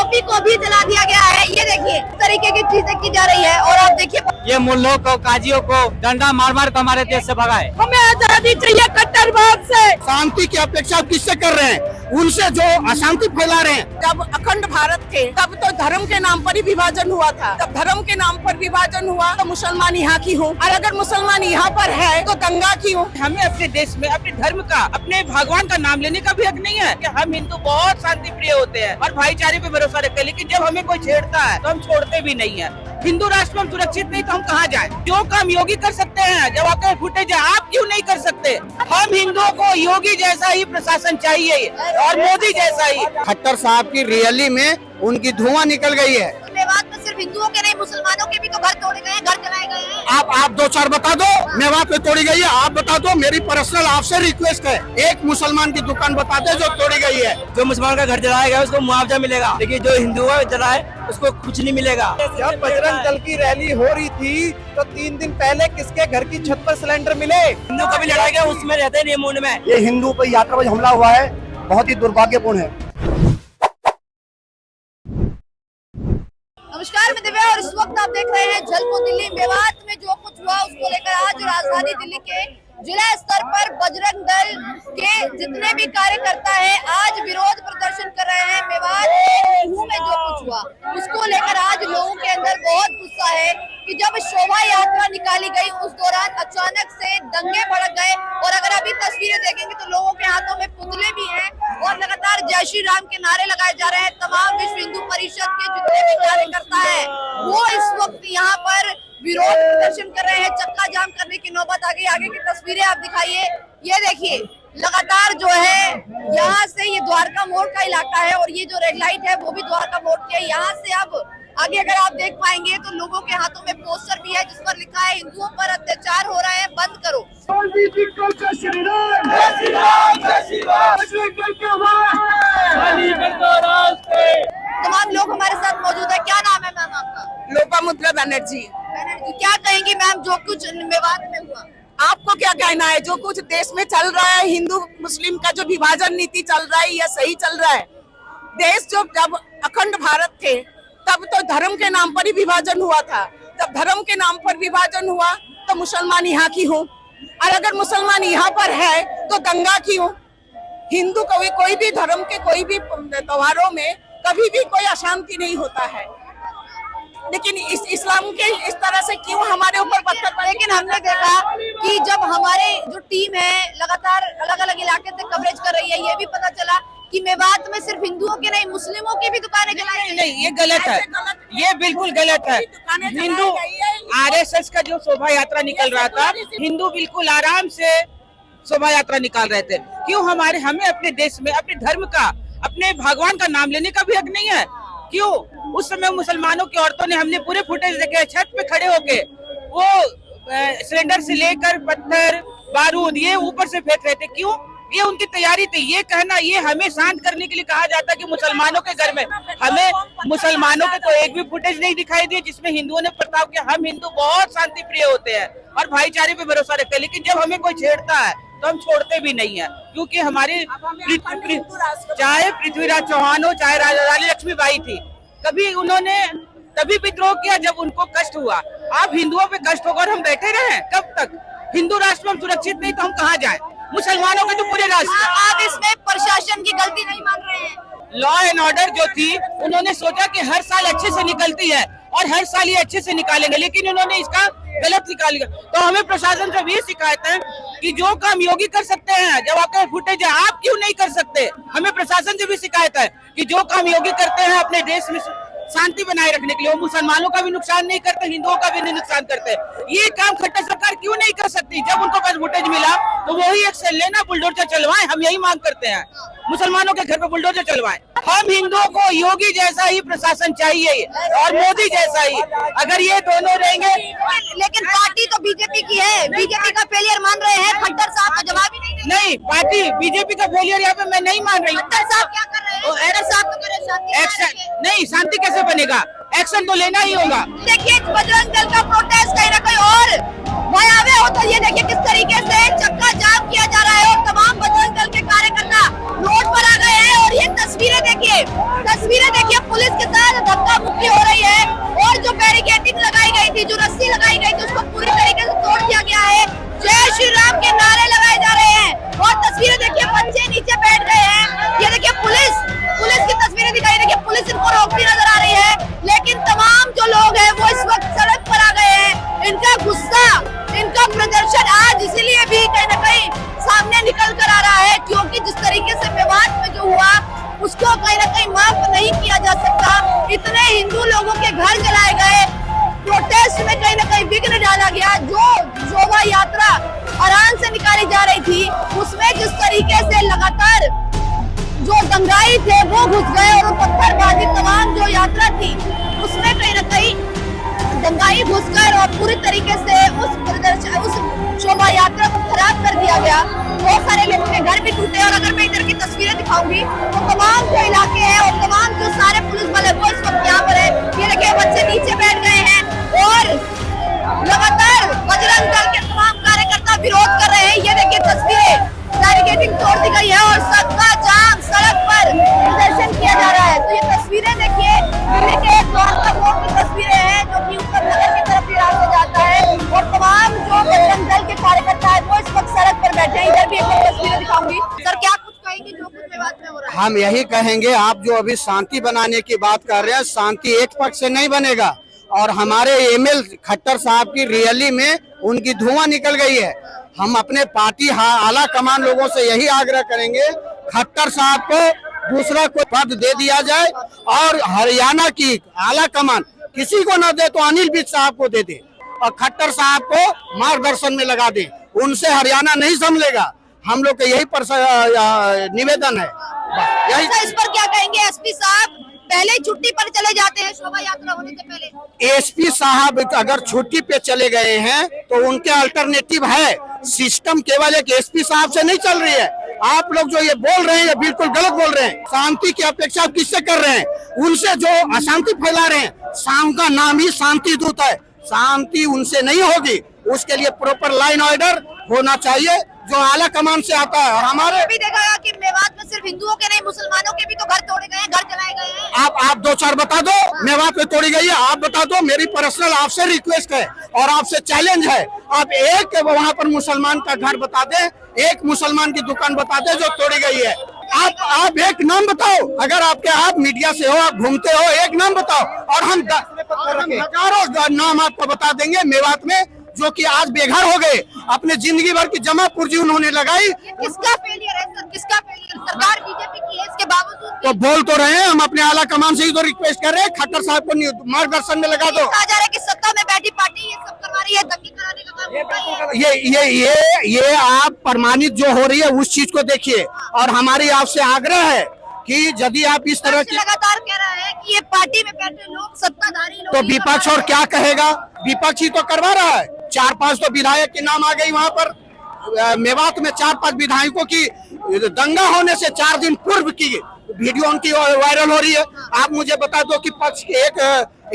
टोपी को भी जला दिया गया है। ये देखिए इस तरीके की चीजें की जा रही है। और आप देखिए ये मुल्लों को काजियों को डंडा मार मार कर हमारे देश से भगाए। हमें आजादी चाहिए कट्टरवाद से। शांति की अपेक्षा किससे कर रहे हैं? उनसे जो अशांति फैला रहे हैं। जब अखंड भारत थे तब तो धर्म के नाम पर ही विभाजन हुआ था। जब धर्म के नाम पर विभाजन हुआ तो मुसलमान यहाँ की हूँ, और अगर मुसलमान यहाँ पर है तो दंगा की हूँ। हमें अपने देश में अपने धर्म का, अपने भगवान का नाम लेने का भी हक नहीं है कि हम हिंदू बहुत शांति प्रिय होते हैं और भाईचारे पे भरोसा रखते हैं, लेकिन जब हमें कोई छेड़ता है तो हम छोड़ते भी नहीं है। हिंदू राष्ट्र में हम सुरक्षित नहीं तो हम कहाँ जाएं? जो काम योगी कर सकते हैं, जब आपके फुटेज है, आप क्यों नहीं कर सकते? हम हिंदुओं को योगी जैसा ही प्रशासन चाहिए और मोदी जैसा ही। खट्टर साहब की रैली में उनकी धुआं निकल गई है। मेवात में सिर्फ हिंदुओं के नहीं मुसलमानों के भी तो घर तोड़े गए हैं, घर जलाए गए हैं। आप दो चार बता दो। मेवात में तोड़ी गई है, आप बता दो। मेरी पर्सनल आपसे रिक्वेस्ट है, एक मुसलमान की दुकान बता दे जो तोड़ी गई है। जो मुसलमान का घर जलाया गया उसको मुआवजा मिलेगा, लेकिन जो हिंदू है जलाए उसको कुछ नहीं मिलेगा। जब बजरंग दल की रैली हो रही थी तो 3 दिन पहले किसके घर की छत पर सिलेंडर मिले? हिंदू कभी लड़ाई गया उसमें रहते नहीं मूड में। ये हिंदू पर यात्रावाज हमला हुआ है, बहुत ही दुर्भाग्यपूर्ण है। नमस्कार, मैं दिव्या और इस वक्त आप देख रहे हैं झलको दिल्ली। मेवात में जो कुछ हुआ उसको लेकर आज राजधानी दिल्ली के जिला स्तर पर बजरंग दल के जितने भी कार्यकर्ता हैं आज विरोध प्रदर्शन कर रहे हैं। मेवात में जो कुछ हुआ उसको लेकर आज लोगों के अंदर बहुत गुस्सा है कि जब शोभा यात्रा निकाली गई उस दौरान अचानक से दंगे भड़क गए। और अगर अभी तस्वीरें देखेंगे तो लोगों के हाथों में पुतले भी हैं और लगातार जय श्री राम के नारे लगाए जा रहे हैं। तमाम विश्व हिंदू परिषद के जितने भी कार्यकर्ता है वो इस वक्त यहाँ पर विरोध प्रदर्शन कर रहे हैं। चक्का जाम करने की नौबत आ गई। आगे की तस्वीरें आप दिखाइए। ये देखिए लगातार जो है यहाँ से ये द्वारका मोड़ का इलाका है और ये जो रेड लाइट है वो भी द्वारका मोड़ की है। यहाँ से अब आगे अगर आप देख पाएंगे तो लोगों के हाथों में पोस्टर भी है जिस पर लिखा है हिंदुओं पर अत्याचार हो रहा है, बंद करो। तमाम लोग हमारे साथ मौजूद है। क्या नाम है मैम आपका? लोपामुद्रा बनर्जी। क्या कहेंगी मैम जो कुछ मेवात में हुआ? आपको क्या कहना है जो कुछ देश में चल रहा है, हिंदू मुस्लिम का जो विभाजन नीति चल रहा है, यह सही चल रहा है? देश जब अखंड भारत थे तब तो धर्म के नाम पर ही विभाजन हुआ था। जब धर्म के नाम पर विभाजन हुआ तो मुसलमान यहाँ की हूँ, और अगर मुसलमान यहाँ पर है तो दंगा की हूँ। हिंदू कोई भी धर्म के कोई भी त्योहारों में कभी भी कोई अशांति नहीं होता है, लेकिन इस्लाम के इस तरह से क्यों हमारे ऊपर पत्थर पड़े? लेकिन हमने देखा कि जब हमारे जो टीम है लगातार अलग अलग इलाके से कवरेज कर रही है, ये भी पता चला कि मेवात में सिर्फ हिंदुओं की नहीं मुस्लिमों की भी दुकानें जलाई गई। नहीं, ये गलत है, ये बिल्कुल गलत है। हिंदू आरएसएस का जो शोभा यात्रा निकल रहा था, हिंदू बिल्कुल आराम से शोभा यात्रा निकाल रहे थे। क्यों हमें अपने देश में अपने धर्म का, अपने भगवान का नाम लेने का भी हक नहीं है? क्यों उस समय मुसलमानों की औरतों ने, हमने पूरे फुटेज देखे, छत पे खड़े होके वो सिलेंडर से लेकर पत्थर बारूद ये ऊपर से फेंक रहे थे। क्यों? ये उनकी तैयारी थी। ये कहना, ये हमें शांत करने के लिए कहा जाता है कि मुसलमानों के घर में, हमें मुसलमानों के तो एक भी फुटेज नहीं दिखाई दी जिसमें हिंदुओं ने प्रताव किया। हम हिंदू बहुत शांति प्रिय होते हैं और भाईचारे पे भरोसा रखते हैं, लेकिन जब हमें कोई छेड़ता है तो हम छोड़ते भी नहीं है। क्योंकि हमारे चाहे पृथ्वीराज चौहान हो, चाहे रानी लक्ष्मीबाई थी, कभी उन्होंने तभी विद्रोह किया जब उनको कष्ट हुआ। आप हिंदुओं पे कष्ट होगा और हम बैठे रहे? कब तक? हिंदू राष्ट्र में हम सुरक्षित नहीं तो हम कहाँ जाएं? मुसलमानों के तो पूरे राष्ट्र। आप इसमें प्रशासन की गलती नहीं मान रहे हैं? लॉ एंड ऑर्डर जो थी, उन्होंने सोचा कि हर साल अच्छे से निकलती है और हर साल ये अच्छे से निकालेंगे, लेकिन उन्होंने इसका गलत निकाल लिया। तो हमें प्रशासन से भी शिकायत है कि जो काम योगी कर सकते हैं, जब आपके फुटेज है, आप क्यों नहीं कर सकते? हमें प्रशासन से भी शिकायत है कि जो काम योगी करते हैं अपने देश में शांति बनाए रखने के लिए, वो मुसलमानों का भी नुकसान नहीं करते, हिंदुओं का भी नहीं नुकसान करते। ये काम खट्टर सरकार क्यों नहीं कर सकती? जब उनको पास फुटेज मिला तो वही एक्शन लेना, बुलडोजर चलवाएं। हम यही मांग करते हैं, मुसलमानों के घर पे बुलडोजर चलवाएं। हम हिंदुओं को योगी जैसा ही प्रशासन चाहिए और मोदी जैसा ही। अगर ये दोनों रहेंगे। लेकिन पार्टी तो बीजेपी की है, बीजेपी का फेलियर मान रहे हैं। खट्टर साहब का जवाब ही नहीं, पार्टी बीजेपी का फेलियर यहाँ पे मैं नहीं मान रही। खट्टर साहब क्या कर रहे हैं? खट्टर साहब तो करे शांति एक्शन नहीं, शांति कैसे बनेगा? एक्शन तो लेना ही होगा। देखिए बजरंग दल का प्रोटेस्ट कहीं ना कहीं और भयावह होता है। ये देखिए किस तरीके से चक्का जाम किया जा रहा है और तमाम बजरंग दल के कार्यकर्ता रोड पर आ गए हैं और ये तस्वीरें देखिए, तस्वीरें देखिए, पुलिस के साथ धक्का मुक्की हो रही है और जो बैरिकेडिंग लगाई गई थी, जो रस्सी लगाई गई थी, उसको पूरी तरीके से तोड़ दिया गया है। जय श्री राम के नारे लगाए जा रहे हैं और तस्वीरें देखिए, बच्चे नीचे बैठ गए हैं। ये देखिए पुलिस की तस्वीरें दिखाई, देखिए पुलिस इनको रोकती नजर आ रही है, लेकिन तमाम जो लोग हैं वो इस वक्त सड़क पर आ गए हैं। इनका गुस्सा, इनका प्रदर्शन आज इसीलिए भी कहीं न कहीं सामने निकल कर आ रहा है, क्योंकि जिस तरीके से मेवात में जो हुआ उसको कहीं न कहीं माफ नहीं किया जा सकता। इतने हिंदू लोगों के घर जलाए गए, प्रोटेस्ट में कहीं न कहीं विघ्न डाला गया। जो शोभा यात्रा आराम से निकाली जा रही थी, उसमें जिस तरीके से लगातार जो दंगाई थे वो घुस गए और पत्थरबाजी तमाम जो यात्रा थी उसमें कहीं न कहीं दंगाई घुसकर और पूरी तरीके से उस शोभा यात्रा को खराब कर दिया गया। बहुत सारे लोगों के घर भी टूटे और अगर मैं इधर की तस्वीरें दिखाऊंगी तो तमाम जो इलाके हैं और तमाम जो सारे पुलिस वाले वो इस वक्त यहाँ पर है। ये देखिए, बच्चे नीचे बैठ गए हैं और लगातार बजरंग दल के तमाम कार्यकर्ता विरोध कर रहे हैं। ये देखिए तस्वीरें, बैरिकेडिंग तोड़ दी गई है और सबका जाम सड़क पर प्रदर्शन किया जा रहा है। तो ये तस्वीरें देखिए, दिल्ली के द्वारका मोड़ की तस्वीरें हैं जो कि उत्तर नगर की तरफ रास्ता जाता है और तमाम जो बजरंग दल के कार्यकर्ता है वो इस वक्त सड़क पर बैठे हैं। इधर भी एक और तस्वीरें दिखाऊंगी। सर, क्या कुछ कहेंगे जो कुछ मेवात में हो रहा है? हम यही कहेंगे, आप जो अभी शांति बनाने की बात कर रहे हैं, शांति एक पक्ष से नहीं बनेगा। और हमारे एमएल खट्टर साहब की रैली में उनकी धुआं निकल गई है। हम अपने पार्टी आला कमान लोगों से यही आग्रह करेंगे, खट्टर साहब को दूसरा कोई पद दे दिया जाए और हरियाणा की आला कमान किसी को न दे तो अनिल विज साहब को दे दे और खट्टर साहब को मार्गदर्शन में लगा दे। उनसे हरियाणा नहीं संभलेगा। हम लोग का यही निवेदन है। यही इस पर क्या कहेंगे? एसपी साहब पहले ही छुट्टी पर चले जाते हैं शोभा यात्रा होने से पहले। एसपी साहब अगर छुट्टी पे चले गए हैं तो उनके अल्टरनेटिव है। सिस्टम केवल एक एसपी साहब से नहीं चल रही है। आप लोग जो ये बोल रहे हैं ये बिल्कुल गलत बोल रहे हैं। शांति की अपेक्षा आप किससे कर रहे हैं? उनसे जो अशांति फैला रहे हैं। शाम का नाम ही शांति दूत है। शांति उनसे नहीं होगी। उसके लिए प्रॉपर लाइन ऑर्डर होना चाहिए जो आला कमान से आता है। और हमारे भी देखा कि मेवात में सिर्फ हिंदुओं के नहीं, मुसलमानों के भी तो घर तोड़े गए हैं, घर जलाए गए हैं। आप दो चार बता दो, मेवात में तोड़ी गई है, आप बता दो। मेरी पर्सनल आपसे रिक्वेस्ट है और आपसे चैलेंज है, आप एक वहाँ पर मुसलमान का घर बता दे, एक मुसलमान की दुकान बता दे जो तोड़ी गई है। आप एक नाम बताओ। अगर आप मीडिया से हो, आप घूमते हो, एक नाम बताओ और हम हजारों नाम आपको बता देंगे मेवात में जो कि आज बेघर हो गए। अपने जिंदगी भर की जमा पूंजी उन्होंने लगाई। किसका फेलियर है सर? किसका फेलियर? सरकार बीजेपी की है, इसके बावजूद तो बोल तो रहे हैं। हम अपने आला कमान से ही तो रिक्वेस्ट कर रहे हैं, खट्टर साहब को मार्गदर्शन में लगा दो। कहा जा रहा है कि सत्ता में बैठी पार्टी ये सब करवा रही है, दंगे कराने का काम कर रही है। ये आप प्रमाणित जो हो रही है उस चीज को देखिए। और हमारी आपसे आग्रह है कि यदि आप इस तरह की लगातार कह रहा है कि ये पार्टी में बैठे लोग सत्ताधारी लोग, तो विपक्ष और क्या कहेगा? विपक्ष ही तो करवा रहा है। 4-5 तो विधायक के नाम आ गई वहाँ पर। मेवात में 4-5 विधायकों की दंगा होने से 4 दिन पूर्व की वीडियो उनकी वायरल हो रही है। आप मुझे बता दो कि पक्ष के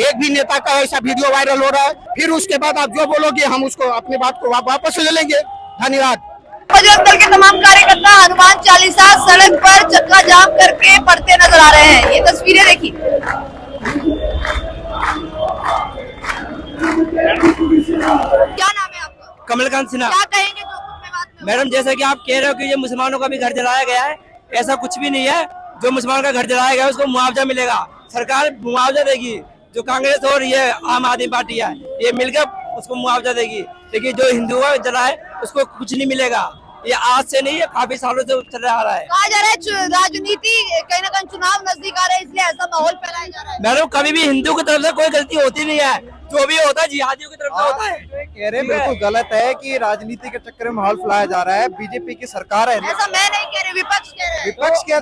एक भी नेता का ऐसा वीडियो वायरल हो रहा है। फिर उसके बाद आप जो बोलोगे हम उसको अपनी बात को वापस ले लेंगे। धन्यवाद। बजरंग दल के तमाम कार्यकर्ता हनुमान चालीसा सड़क पर चक्का जाम करके पढ़ते नजर आ रहे हैं। ये तस्वीरें देखिए। क्या नाम है आपका? कमलकांत सिन्हा। क्या कहेंगे जो कुछ मेवात में? मैडम, जैसा कि आप कह रहे हो कि ये मुसलमानों का भी घर जलाया गया है, ऐसा कुछ भी नहीं है। जो मुसलमान का घर जलाया गया है उसको मुआवजा मिलेगा, सरकार मुआवजा देगी। जो कांग्रेस और ये आम आदमी पार्टी है ये मिलकर उसको मुआवजा देगी, लेकिन जो हिंदू जला है उसको कुछ नहीं मिलेगा। ये आज से नहीं है, काफी सालों से चल आ रहा है। कहा जा रहा है राजनीति कहीं ना कहीं चुनाव नजदीक आ रहे हैं इसलिए ऐसा माहौल फैलाया जा रहा है। मैडम, कभी भी हिंदू की तरफ से कोई गलती होती नहीं है। जो भी होता है जिहादियों की तरफ से होता है। कह रहे हैं बिल्कुल गलत है कि राजनीति के चक्कर में माहौल फैलाया जा रहा है। बीजेपी की सरकार है। ऐसा मैं नहीं कह रही, विपक्ष कह रहे हैं। विपक्ष का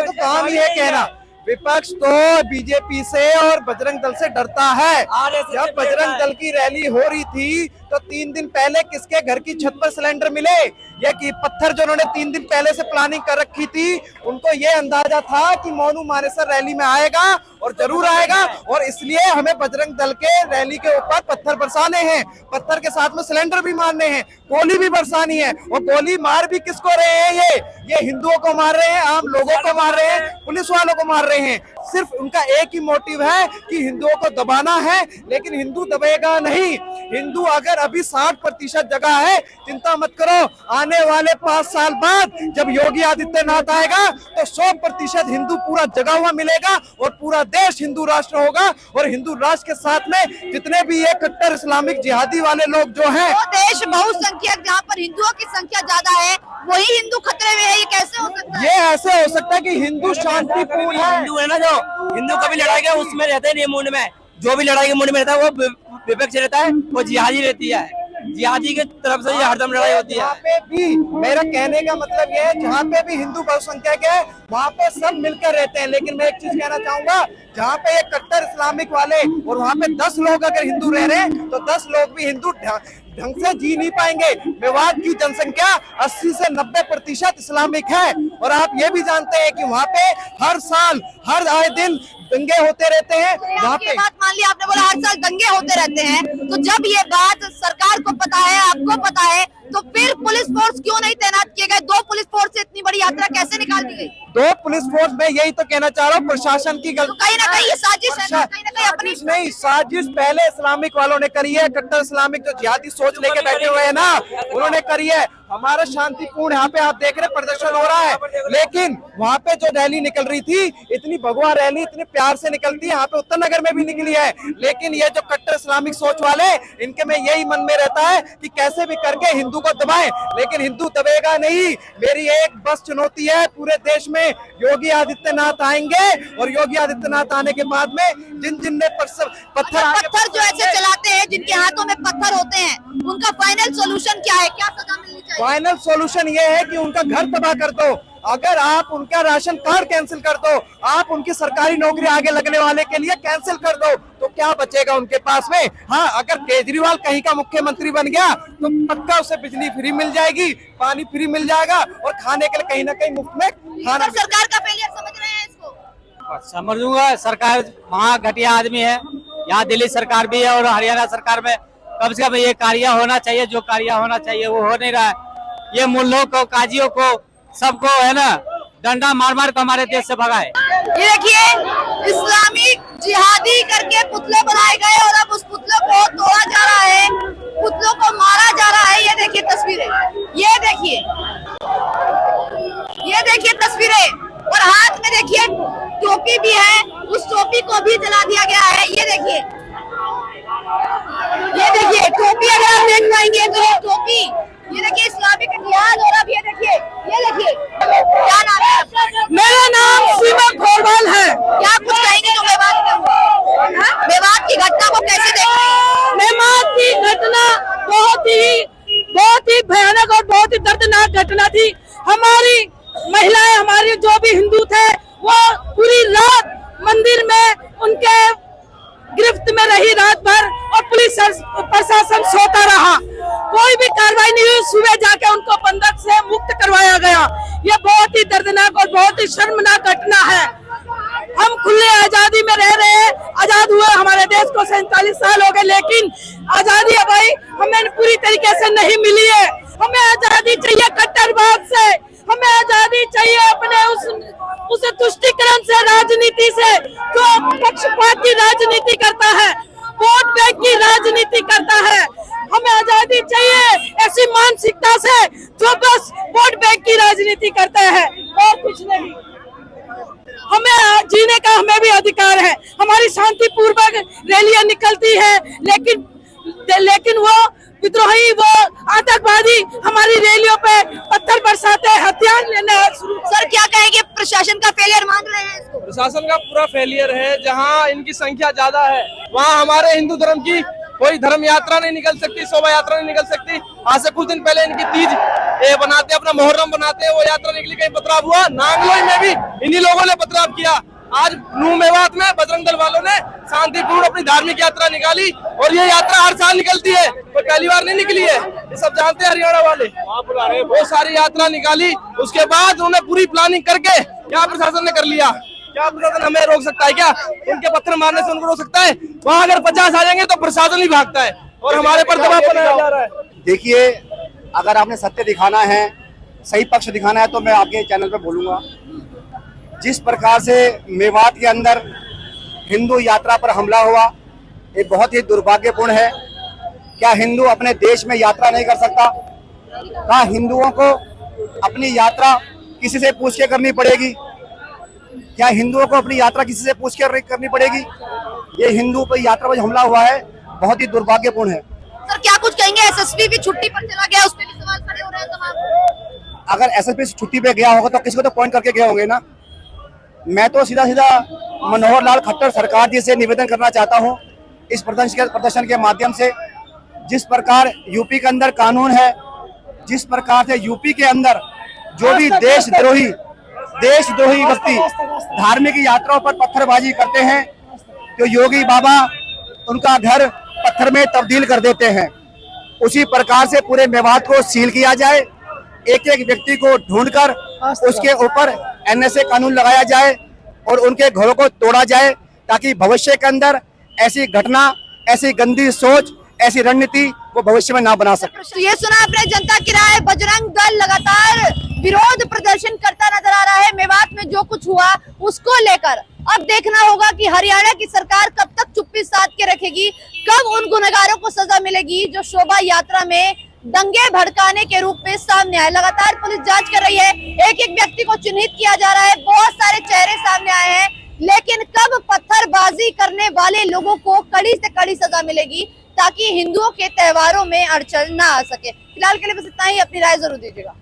तो काम ही है कहना। विपक्ष तो बीजेपी से और बजरंग दल से डरता है। जब बजरंग दल की रैली हो रही थी तो 3 दिन पहले किसके घर की छत पर सिलेंडर मिले? ये कि पत्थर जो उन्होंने 3 दिन पहले से प्लानिंग कर रखी थी, उनको ये अंदाजा था कि मोनू मानेसर रैली में आएगा और जरूर आएगा, और इसलिए हमें बजरंग दल के रैली के ऊपर पत्थर बरसाने हैं, पत्थर के साथ में सिलेंडर भी मारने हैं, गोली भी बरसानी है। और गोली मार भी किसको रहे हैं? ये हिंदुओं को मार रहे हैं, आम लोगों को मार रहे हैं, पुलिस वालों को मार रहे हैं। सिर्फ उनका एक ही मोटिव है कि हिंदुओं को दबाना है, लेकिन हिंदू दबेगा नहीं। हिंदू अगर अभी 60% जगह है, चिंता मत करो, आने वाले 5 साल बाद जब योगी आदित्यनाथ आएगा तो 100% हिंदू पूरा जगा हुआ मिलेगा और पूरा देश हिंदू राष्ट्र होगा। और हिंदू राष्ट्र के साथ में जितने भी ये कट्टर इस्लामिक जिहादी वाले लोग जो हैं, वो देश बहुसंख्यक जहाँ पर हिंदुओं की संख्या ज्यादा है, वही हिंदू खतरे में है, ये कैसे हो सकता है? ये ऐसे हो सकता है कि हिंदू शांतिपूर्ण है। हिंदू है ना, जो हिंदू कभी लड़ाई के उसमें रहते नहीं, मूड में जो भी लड़ाई के मूड में रहता है वो विपक्ष रहता है, वो जिहादी रहती है, जिहादी की तरफ से ये हरदम लड़ाई होती है। जहाँ पे भी, मेरा कहने का मतलब ये है, जहाँ पे भी हिंदू बहुसंख्यक है वहाँ पे सब मिलकर रहते हैं। लेकिन मैं एक चीज कहना चाहूंगा, जहाँ पे ये कट्टर इस्लामिक वाले और वहाँ पे 10 लोग अगर हिंदू रह रहे हैं तो 10 लोग भी हिंदू ढंग से जी नहीं पाएंगे। मेवात की जनसंख्या 80 से 90% इस्लामिक है, और आप ये भी जानते हैं कि वहाँ पे हर साल हर आए दिन दंगे होते रहते हैं। वहाँ पे बात मान ली आपने, बोला हर साल दंगे होते रहते हैं, तो जब ये बात सरकार को पता है, आपको पता है, तो फिर पुलिस फोर्स क्यों नहीं तैनात किए गए? 2 पुलिस फोर्स से इतनी बड़ी यात्रा कैसे निकाल दी गई? 2 पुलिस फोर्स में यही तो कहना चाह रहा हूँ, प्रशासन की तो कहीं ना कहीं ये साजिश है ना, कहीं ना कहीं अपनी नहीं, साजिश पहले इस्लामिक वालों ने करी है। कट्टर इस्लामिक जो जिहादी सोच लेके बैठे हुए हैं ना, उन्होंने करी है। हमारा शांतिपूर्ण यहाँ पे आप देख रहे प्रदर्शन हो रहा है, लेकिन वहाँ पे जो रैली निकल रही थी, इतनी भगवा रैली इतने प्यार से निकलती है, यहाँ पे उत्तर नगर में भी निकली है। लेकिन ये जो कट्टर इस्लामिक सोच वाले, इनके में यही मन में रहता है कि कैसे भी करके हिंदू को दबाएं, लेकिन हिंदू दबेगा नहीं। मेरी एक बस चुनौती है, पूरे देश में योगी आदित्यनाथ आएंगे, और योगी आदित्यनाथ आने के बाद में जिन ने पत्थर जो ऐसे चलाते हैं, जिनके हाथों में पत्थर होते हैं, उनका फाइनल सोल्यूशन क्या है? क्या सजा मिलनी चाहिए? फाइनल सॉल्यूशन ये है कि उनका घर तबाह कर दो। अगर आप उनका राशन कार्ड कैंसिल कर दो, आप उनकी सरकारी नौकरी आगे लगने वाले के लिए कैंसिल कर दो, तो क्या बचेगा उनके पास में? हाँ, अगर केजरीवाल कहीं का मुख्यमंत्री बन गया तो पक्का उसे बिजली फ्री मिल जाएगी, पानी फ्री मिल जाएगा, और खाने के लिए कहीं ना कहीं मुफ्त में खाना। सरकार का फेलियर समझ रहे हैं इसको? समझूंगा, सरकार वहाँ घटिया आदमी है, यहाँ दिल्ली सरकार भी है और हरियाणा सरकार में कम से कम ये कार्य होना चाहिए, जो कार्य होना चाहिए वो हो नहीं रहा है। ये मुल्लों को, काजियों को, सबको है ना डंडा मार मार कर हमारे देश से भगाए। ये देखिए, इस्लामिक जिहादी करके पुतले बनाए गए और अब उस पुतलों को तोड़ा जा रहा है, पुतलों को मारा जा रहा है। ये देखिए तस्वीरें, ये देखिए तस्वीरें, और हाथ में देखिए टोपी भी है, उस टोपी को भी जला दिया गया है। ये देखिए टोपी, अगर आप देख पाएंगे तो ये टोपी, ये देखिए इस्लामिक जिहाद। और अब ये देखिए क्या नाम है? मेरा नाम सीमा खोरवाल है। क्या कुछ कहेंगे जो मेवात में हुआ? मेवात की घटना को कैसे देख रहे हैं? मेवात की घटना बहुत ही भयानक और बहुत ही दर्दनाक घटना थी। हमारी महिलाएं, हमारे जो भी हिंदू थे, वो पूरी रात मंदिर में उनके गिरफ्त में रही रात भर, और पुलिस प्रशासन सोता रहा, कोई भी कार्रवाई नहीं हुई। सुबह जाके उनको बंधक से मुक्त करवाया गया। ये बहुत ही दर्दनाक और बहुत ही शर्मनाक घटना है। हम खुले आजादी में रह रहे हैं, आजाद हुए हमारे देश को 47 साल हो गए, लेकिन आजादी भाई हमें पूरी तरीके से नहीं मिली है। हमें आजादी चाहिए कट्टरवाद से, हमें आजादी चाहिए अपने उस तुष्टीकरण से, राजनीति से, जो पक्षपाती राजनीति करता है, वोट बैंक की राजनीति करता है। हमें आजादी चाहिए ऐसी मानसिकता से जो बस वोट बैंक की राजनीति करता है और कुछ नहीं। हमें जीने का हमें भी अधिकार है। हमारी शांतिपूर्वक रैलियां निकलती है, लेकिन वो विद्रोही, वो आतंकवादी हमारी रैलियों पे पत्थर बरसाते हैं, हथियार लेना शुरू। सर क्या कहेंगे, प्रशासन का फेलियर मान रहे हैं इसको? प्रशासन का पूरा फेलियर है। जहाँ इनकी संख्या ज्यादा है, वहाँ हमारे हिंदू धर्म की कोई धर्म यात्रा नहीं निकल सकती, शोभा यात्रा नहीं निकल सकती। आज से कुछ दिन पहले इनकी तीज बनाते, अपना मुहर्रम बनाते हैं, वो यात्रा निकली, कहीं पथराव हुआ। नांगलोई में भी इन्हीं लोगों ने पथराव किया। आज न्यू मेवात में बजरंग दल वालों ने शांतिपूर्ण अपनी धार्मिक यात्रा निकाली, और ये यात्रा हर साल निकलती है। तो ये पहली बार नहीं निकली है, ये सब जानते हैं हरियाणा वाले। वो सारी यात्रा निकाली, उसके बाद उन्होंने पूरी प्लानिंग करके क्या प्रशासन ने कर लिया। क्या प्रशासन हमें रोक सकता है? क्या उनके पत्थर मारने से उनको रोक सकता है? वहाँ अगर 50 आ जाएंगे तो प्रशासन ही भागता है और हमारे पर दबाव बनाया जा रहा है। देखिए, अगर आपने सत्य दिखाना है, सही पक्ष दिखाना है, तो मैं आपके चैनल पे बोलूंगा। जिस प्रकार से मेवात के अंदर हिंदू यात्रा पर हमला हुआ, ये बहुत ही दुर्भाग्यपूर्ण है। क्या हिंदू अपने देश में यात्रा नहीं कर सकता? क्या हिंदुओं को अपनी यात्रा किसी से पूछ के करनी पड़ेगी? क्या हिंदुओं को अपनी यात्रा किसी से पूछ कर करनी पड़ेगी? ये हिंदू पर यात्रा पर हमला हुआ है, बहुत ही दुर्भाग्यपूर्ण है। सर क्या कुछ कहेंगे? एसएसपी भी छुट्टी पर चला गया, उस पर भी सवाल खड़े हो रहे हैं तमाम। अगर एसएसपी छुट्टी पे गया होगा तो किसी को तो पॉइंट करके गए होंगे ना। मैं तो सीधा सीधा मनोहर लाल खट्टर सरकार जी से निवेदन करना चाहता हूं इस प्रदर्शन के माध्यम से। जिस प्रकार यूपी के अंदर कानून है, जिस प्रकार से यूपी के अंदर जो भी देशद्रोही व्यक्ति धार्मिक यात्राओं पर पत्थरबाजी करते हैं, तो योगी बाबा उनका घर पत्थर में तब्दील कर देते हैं। उसी प्रकार से पूरे मेवात को सील किया जाए, एक एक व्यक्ति को ढूंढकर उसके ऊपर एनएसए कानून लगाया जाए और उनके घरों को तोड़ा जाए, ताकि भविष्य के अंदर ऐसी घटना, ऐसी गंदी सोच, ऐसी रणनीति वो भविष्य में ना बना सके। तो ये सुना आपने जनता की राय। बजरंग दल लगातार विरोध प्रदर्शन करता नजर आ रहा है मेवात में जो कुछ हुआ उसको लेकर। अब देखना होगा कि हरियाणा की सरकार कब तक चुप्पी साध के रखेगी, कब उन गुनहगारों को सजा मिलेगी जो शोभा यात्रा में दंगे भड़काने के रूप में सामने आए। लगातार पुलिस जांच कर रही है, एक एक व्यक्ति को चिन्हित किया जा रहा है, बहुत सारे चेहरे सामने आए हैं, लेकिन कब पत्थरबाजी करने वाले लोगों को कड़ी से कड़ी सजा मिलेगी ताकि हिंदुओं के त्योहारों में अड़चन ना आ सके। फिलहाल के लिए बस इतना ही। अपनी राय जरूर दीजिएगा।